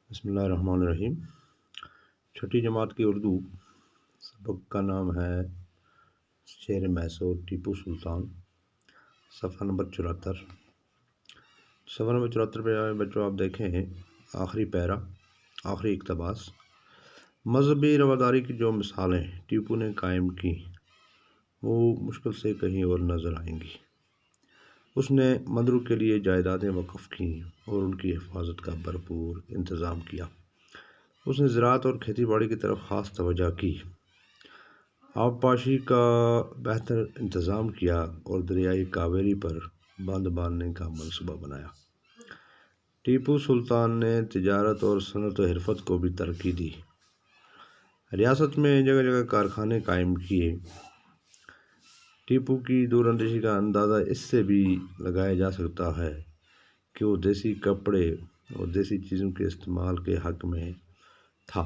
بسم اللہ الرحمن الرحیم۔ چھٹی جماعت کی اردو سبق کا نام ہے شیر میسور ٹیپو سلطان، صفحہ نمبر 74۔ صفحہ نمبر 74 پہ بچوں آپ دیکھیں آخری پیرا، آخری اقتباس۔ مذہبی رواداری کی جو مثالیں ٹیپو نے قائم کی وہ مشکل سے کہیں اور نظر آئیں گی۔ اس نے مندروں کے لیے جائیدادیں وقف کیں اور ان کی حفاظت کا بھرپور انتظام کیا۔ اس نے زراعت اور کھیتی باڑی کی طرف خاص توجہ کی، آبپاشی کا بہتر انتظام کیا اور دریائے کاویری پر بند باندھنے کا منصوبہ بنایا۔ ٹیپو سلطان نے تجارت اور صنعت و حرفت کو بھی ترقی دی، ریاست میں جگہ جگہ کارخانے قائم کیے۔ ٹیپو کی دور اندیشی کا اندازہ اس سے بھی لگایا جا سکتا ہے کہ وہ دیسی کپڑے اور دیسی چیزوں کے استعمال کے حق میں تھا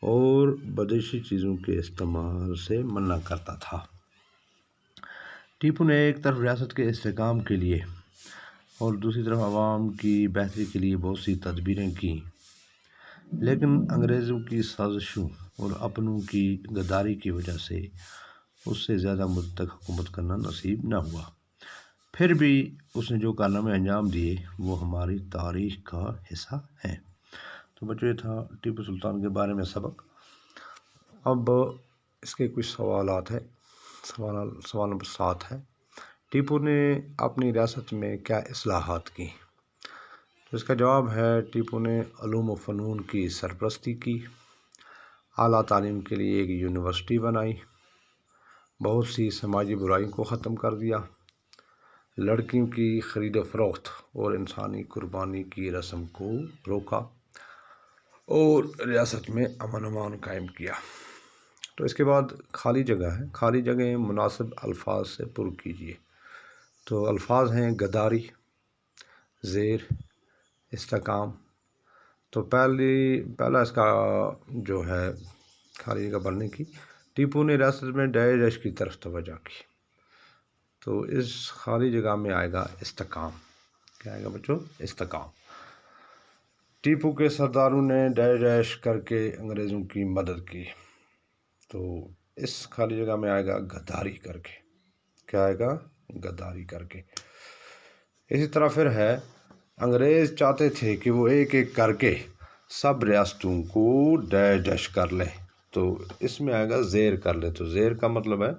اور بدیشی چیزوں کے استعمال سے منع کرتا تھا۔ ٹیپو نے ایک طرف ریاست کے استحکام کے لیے اور دوسری طرف عوام کی بہتری کے لیے بہت سی تدبیریں کیں، لیکن انگریزوں کی سازشوں اور اپنوں کی غداری کی وجہ سے اس سے زیادہ مدت تک حکومت کرنا نصیب نہ ہوا۔ پھر بھی اس نے جو کارنامے انجام دیے وہ ہماری تاریخ کا حصہ ہیں۔ تو بچوں یہ تھا ٹیپو سلطان کے بارے میں سبق۔ اب اس کے کچھ سوالات ہیں۔ سوال نمبر 7 ہے، ٹیپو نے اپنی ریاست میں کیا اصلاحات کی؟ تو اس کا جواب ہے ٹیپو نے علوم و فنون کی سرپرستی کی، اعلیٰ تعلیم کے لیے ایک یونیورسٹی بنائی، بہت سی سماجی برائیوں کو ختم کر دیا، لڑکیوں کی خرید و فروخت اور انسانی قربانی کی رسم کو روکا اور ریاست میں امن و امان قائم کیا۔ تو اس کے بعد خالی جگہ ہے، خالی جگہیں مناسب الفاظ سے پر کیجیے۔ تو الفاظ ہیں غداری، زیر، استحکام۔ تو پہلا اس کا جو ہے خالی جگہ بھرنے کی، ٹیپو نے ریاست میں ڈیش کی طرف توجہ کی۔ تو اس خالی جگہ میں آئے گا استحکام۔ کیا آئے گا بچوں؟ استحکام۔ ٹیپو کے سرداروں نے ڈیش کر کے انگریزوں کی مدد کی۔ تو اس خالی جگہ میں آئے گا غداری کر کے۔ کیا آئے گا؟ غداری کر کے۔ اسی طرح پھر ہے انگریز چاہتے تھے کہ وہ ایک ایک کر کے سب ریاستوں کو ڈیش کر لیں، تو اس میں آئے گا زیر کر لے۔ تو زیر کا مطلب ہے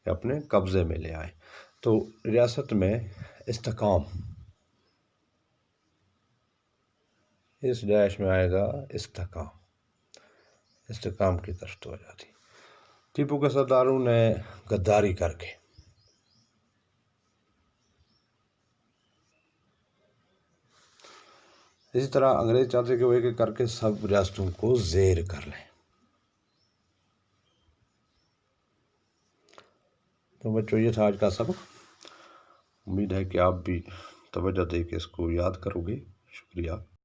کہ اپنے قبضے میں لے آئے۔ تو ریاست میں استحکام، اس ڈیش میں آئے گا استحکام، استحکام کی طرف توجہ دی۔ ٹیپو کے سرداروں نے غداری کر کے۔ اسی طرح انگریز چاہتے کہ وہ ایک ایک کر کے سب ریاستوں کو زیر کر لیں۔ تو بچوں یہ تھا آج کا سبق۔ امید ہے کہ آپ بھی توجہ دے کے اس کو یاد کرو گے۔ شکریہ۔